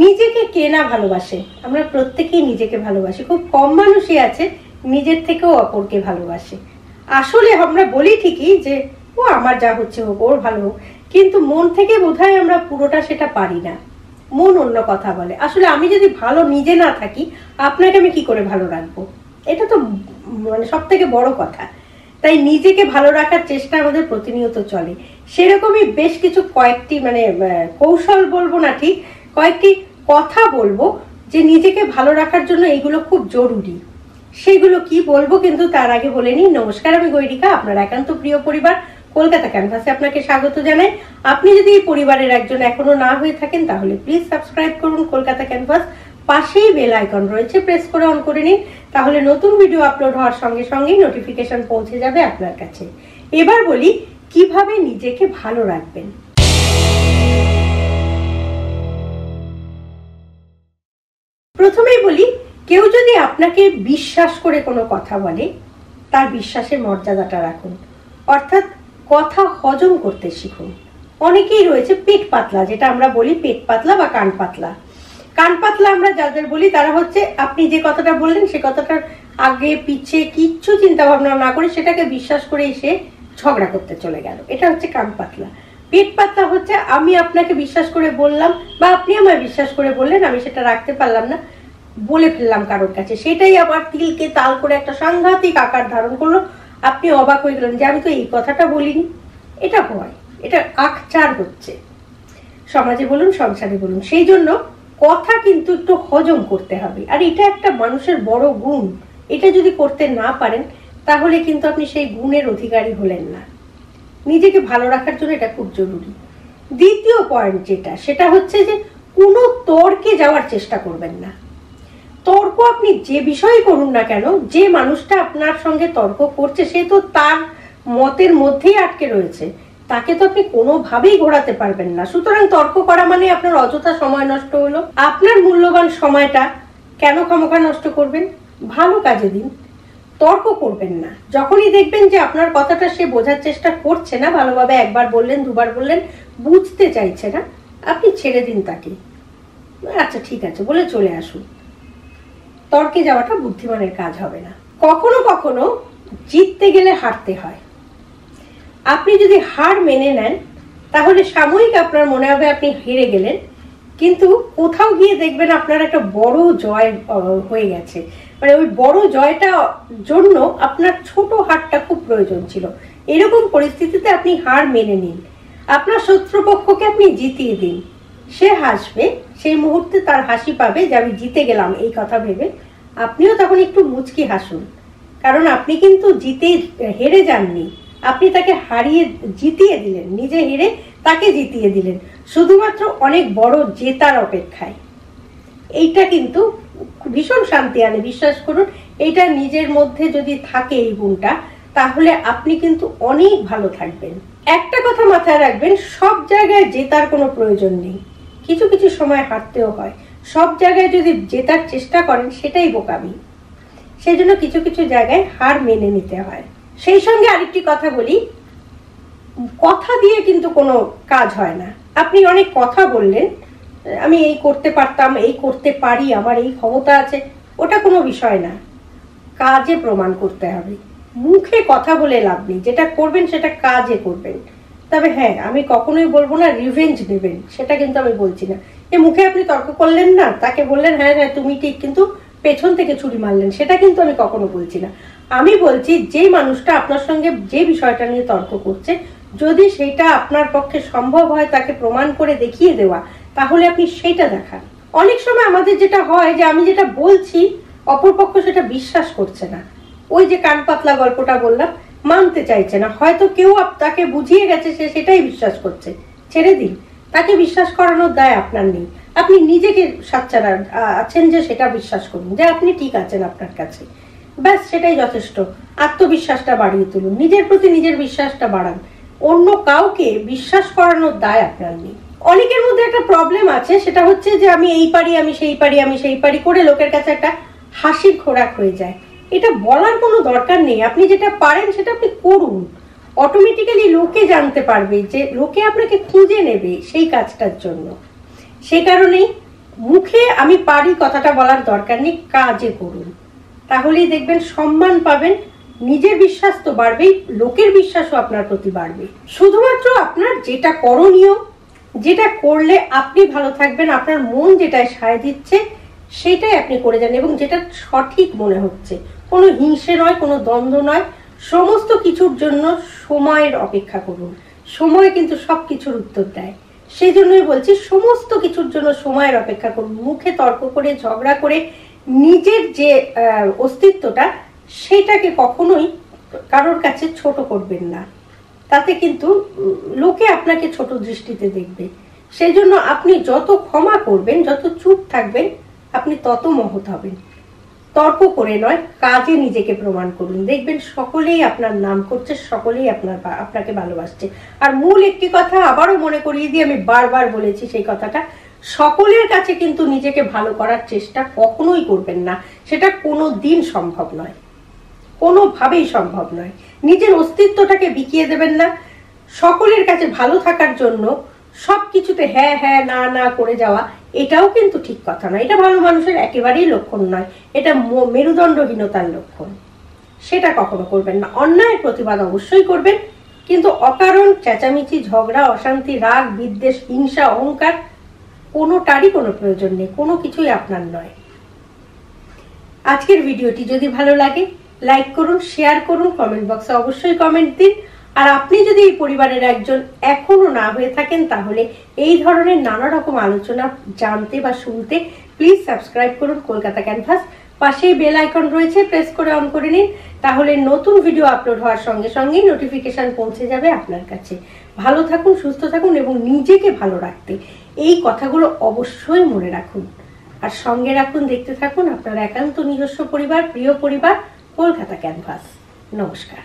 নিজেকে কে না ভালোবাসে? আমরা প্রত্যেকেই নিজেকে ভালোবাসি। খুব কম মানুষই আছে নিজের থেকেও অপরকে ভালোবাসে। আসলে আমরা বলি ঠিকই যে ও আমার যা হচ্ছে হোক, ওর ভালো হোক, কিন্তু মন থেকে বোধহয় আমরা পুরোটা সেটা পারি না। মন অন্য কথা বলে। আসলে আমি যদি ভালো নিজে না থাকি, আপনাকে আমি কি করে ভালো রাখবো? এটা তো মানে সব থেকে বড় কথা। তাই নিজেকে ভালো রাখার চেষ্টা আমাদের প্রতিনিয়ত চলে। সেরকমই বেশ কিছু কয়েকটি মানে কৌশল বলবো না, ঠিক কয়েকটি কথা বলবো যে নিজেকে ভালো রাখার জন্য এগুলো খুব জরুরি। সেগুলো কি বলবো, কিন্তু তার আগে বলে নিই, নমস্কার, আমি গৈরিকা, আপনার একান্ত প্রিয় পরিবার কলকাতা ক্যানভাসে আপনাকে স্বাগত জানাই। আপনি যদি এই পরিবারের একজন এখনো না হয়ে থাকেন তাহলে প্লিজ সাবস্ক্রাইব করুন কলকাতা ক্যানভাস। পাশেই বেল আইকন রয়েছে, প্রেস করে অন করে নিন, তাহলে নতুন ভিডিও আপলোড হওয়ার সঙ্গে সঙ্গেই নোটিফিকেশন পৌঁছে যাবে আপনার কাছে। এবার বলি কিভাবে নিজেকে ভালো রাখবেন। প্রথমেই বলি, কেউ যদি আপনাকে বিশ্বাস করে কোনো কথা বলে, তার বিশ্বাসের মর্যাদাটা রাখুন, অর্থাৎ কথা হজম করতে শিখুন। অনেকেই রয়েছে পেট পাতলা, যেটা আমরা বলি পেট পাতলা বা কান পাতলা। কান পাতলা আমরা যাদের বলি তারা হচ্ছে আপনি যে কথাটা বললেন সে কথাটার আগে পিছে কিচ্ছু চিন্তা ভাবনা না করে সেটাকে বিশ্বাস করে এসে ঝগড়া করতে চলে গেল, এটা হচ্ছে কান পাতলা। পেট পাতলা হচ্ছে আমি আপনাকে বিশ্বাস করে বললাম বা আপনি আমায় বিশ্বাস করে বললেন, আমি সেটা রাখতে পারলাম না, বলে ফেললাম কারোর কাছে, সেটাই আবার তিলকে তাল করে একটা সাংঘাতিক আকার ধারণ করলো। আপনি অবাক হয়ে গেলেন যে আমি তো এই কথাটা বলিনি। এটা হয়, এটা আকচার হচ্ছে, সমাজে বলুন সংসারে বলুন। সেই জন্য কথা কিন্তু একটু হজম করতে হবে, আর এটা একটা মানুষের বড় গুণ। এটা যদি করতে না পারেন তাহলে কিন্তু আপনি সেই গুণের অধিকারী হলেন না। নিজেকে ভালো রাখার জন্য এটা খুব জরুরি। দ্বিতীয় পয়েন্ট যেটা, সেটা হচ্ছে যে কোনো তর্কে যাওয়ার চেষ্টা করবেন না। তর্ক আপনি যে বিষয়ে করুন না কেন, যে মানুষটা আপনার সঙ্গে তর্ক করছে সে তো তার মতের মধ্যেই আটকে রয়েছে, তাকে তো আপনি কোনোভাবেই ঘোরাতে পারবেন না। সুতরাং তর্ক করা মানে আপনার অযথা সময় নষ্ট হলো। আপনার মূল্যবান সময়টা কেন খামোখা নষ্ট করবেন? ভালো কাজে দিন, তর্ক করবেন না। যখনই দেখবেন যে আপনার কথাটা সে বোঝার চেষ্টা করছে না, ভালোভাবে একবার বললেন দুবার বললেন, বুঝতে চাইছে না, আপনি ছেড়ে দিন তাকে, আচ্ছা ঠিক আছে বলে চলে আসুন। তর্কে যাওয়াটা বুদ্ধিমানের কাজ হবে না। কখনো কখনো জিততে গেলে হারতে হয়। আপনি যদি হার মেনে নেন তাহলে সাময়িক আপনার মনে হবে আপনি হেরে গেলেন, কিন্তু কোথাও গিয়ে দেখবেন আপনার একটা বড় জয় হয়ে গেছে। মানে ওই বড় জয়টা জন্য আপনার ছোট হারটা খুব প্রয়োজন ছিল। এরকম পরিস্থিতিতে আপনি হার মেনে নিন, আপনার শত্রুপক্ষকে আপনি জিতিয়ে দিন, সে হাসবে, সেই মুহূর্তে তার হাসি পাবে যে আমি জিতে গেলাম এই কথা ভেবে। আপনিও তখন একটু মুচকি হাসুন, কারণ আপনি কিন্তু হেরে যাননি, আপনি তাকে জিতিয়ে দিলেন, নিজে হেরে তাকে জিতিয়ে দিলেন, শুধুমাত্র অনেক বড় জেতার অপেক্ষায়। এইটা কিন্তু ভীষণ শান্তি আনে, বিশ্বাস করুন। এইটা নিজের মধ্যে যদি থাকে এই গুণটা, তাহলে আপনি কিন্তু অনেক ভালো থাকবেন। একটা কথা মাথায় রাখবেন, সব জায়গায় জেতার কোনো প্রয়োজন নেই, কিছু কিছু সময় হারতেও হয়। সব জায়গায় যদি জেতার চেষ্টা করেন সেটাই বোকামি। সেই জন্য কিছু কিছু জায়গায় হার মেনে নিতে হয়। সেই সঙ্গে আরেকটি কথা বলি, কথা দিয়ে কিন্তু কোনো কাজ হয় না। আপনি অনেক কথা বললেন, আমি এই করতে পারতাম, এই করতে পারি, আমার এই ক্ষমতা আছে, ওটা কোনো বিষয় না, কাজে প্রমাণ করতে হবে। মুখে কথা বলে লাভ নেই, যেটা করবেন সেটা কাজে করবেন। তবে হ্যাঁ, আমি কখনোই বলবো না রিভেঞ্জ নেবেন, সেটা কিন্তু আমি বলছি না। যে মুখে আপনি তর্ক করলেন না, তাকে বললেন হ্যাঁ হ্যাঁ তুমি ঠিক, কিন্তু পেছন থেকে ছুরি মারলেন, সেটা কিন্তু আমি কখনো বলছি না। আমি বলছি যে মানুষটা আপনার সঙ্গে যে বিষয়টা নিয়ে তর্ক করছে, যদি সেটা আপনার পক্ষে সম্ভব হয় তাকে প্রমাণ করে দেখিয়ে দেওয়া, তাহলে আপনি সেটা দেখান। অনেক সময় আমাদের যেটা হয় যে আমি যেটা বলছি অপরপক্ষ সেটা বিশ্বাস করছে না। ওই যে কান পাতলা গল্পটা বললাম, মানতে চাইছে না, হয়তো কেউ তাকে বুঝিয়ে গেছে, সে সেটাই বিশ্বাস করছে। ছেড়ে দিন, তাকে বিশ্বাস করানোর দায় আপনার নেই। আপনি নিজেকে সাচ্চা আছেন যে সেটা বিশ্বাস করুন যে আপনি ঠিক আছেন আপনার কাছে, ব্যাস সেটাই যথেষ্ট। আত্মবিশ্বাসটা বাড়িয়ে তুলুন, নিজের প্রতি নিজের বিশ্বাসটা বাড়ান, অন্য কাউকে বিশ্বাস করানোর দায় আপনার নেই। অনেকের মধ্যে একটা প্রবলেম আছে, সেটা হচ্ছে যে আমি এই পারি, আমি সেই পারি, আমি সেই পারি করে লোকের কাছে একটা হাসির খোরাক হয়ে যায়। এটা বলার কোনো দরকার নেই, আপনি যেটা পারেন সেটা আপনি করুন, অটোমেটিক্যালি লোকে জানতে পারবে, যে লোকে আপনাকে খুঁজে নেবে সেই কাজটার জন্য। সেই কারণেই মুখে আমি পারি কথাটা বলার দরকার নেই, কাজে করুন, তাহলেই দেখবেন সম্মান পাবেন, নিজের বিশ্বাস তো বাড়বেই, লোকের বিশ্বাসও আপনার প্রতি বাড়বে। শুধুমাত্র আপনার যেটা করণীয়, যেটা করলে আপনি ভালো থাকবেন, আপনার মন যেটায় সায় দিচ্ছে সেটাই আপনি করে যান, এবং যেটা সঠিক মনে হচ্ছে, কোনো হিংসে নয়, কোনো দ্বন্দ্ব নয়। সমস্ত কিছুর জন্য সময়ের অপেক্ষা করুন, সময় কিন্তু সব কিছুর উত্তর দেয়। সেই জন্যই বলছি সমস্ত কিছুর জন্য সময়ের অপেক্ষা করুন। মুখে তর্ক করে, ঝগড়া করে নিজের যে অস্তিত্বটা, সেটাকে কখনোই কারোর কাছে ছোট করবেন না, তাতে কিন্তু লোকে আপনাকে ছোট দৃষ্টিতে দেখবে। সেই জন্য আপনি যত ক্ষমা করবেন, যত চুপ থাকবেন, আপনি তত মহৎ হবেন। তর্ক করে নয়, কাজে নিজেকে প্রমাণ করুন, দেখবেন সকলেই আপনার নাম করছে, সকলেই আপনাকে ভালোবাসছে। আর মূল একটি কথা আবারও মনে করিয়ে দিয়ে, আমি বারবার বলেছি সেই কথাটা, সকলের কাছে কিন্তু নিজেকে ভালো করার চেষ্টা কখনোই করবেন না, সেটা কোনো দিন সম্ভব নয়, কোনোভাবেই সম্ভব নয়। নিজের অস্তিত্বটাকে বিকিয়ে দেবেন না। সকলের কাছে ভালো থাকার জন্য সবকিছুতে হ্যাঁ হ্যাঁ না না করে যাওয়া, এটাও কিন্তু ঠিক কথা নয়, এটা ভালো মানুষের একেবারেই লক্ষণ নয়, এটা মেরুদণ্ডহীনতার লক্ষণ। সেটা কখনো করবেন না। অন্যায়ের প্রতিবাদ অবশ্যই করবেন, কিন্তু অকারণ চেঁচামেচি, ঝগড়া, অশান্তি, রাগ, বিদ্বেষ, হিংসা, অহংকার, কোনোটারই কোনো প্রয়োজন নেই, কোনো কিছুই আপনার নয়। আজকের ভিডিওটি যদি ভালো লাগে লাইক করুন, শেয়ার করুন, কমেন্ট বক্সে অবশ্যই কমেন্ট দিন। আর আপনি যদি এই পরিবারের একজন এখনো না হয়ে থাকেন, তাহলে এই ধরনের নানা রকম আলোচনা জানতে বা শুনতে প্লিজ সাবস্ক্রাইব করুন কলকাতা ক্যানভাস। পাশেই বেল আইকন রয়েছে, প্রেস করে অন করে নিন, তাহলে নতুন ভিডিও আপলোড হওয়ার সঙ্গে সঙ্গেই নোটিফিকেশন পৌঁছে যাবে আপনার কাছে। ভালো থাকুন, সুস্থ থাকুন এবং নিজেকে ভালো রাখতে এই কথাগুলো অবশ্যই মনে রাখুন। আর সঙ্গে রাখুন, দেখতে থাকুন আপনার একান্ত নিজস্ব পরিবার, প্রিয় পরিবার, কলকাতা ক্যানভাস। নমস্কার।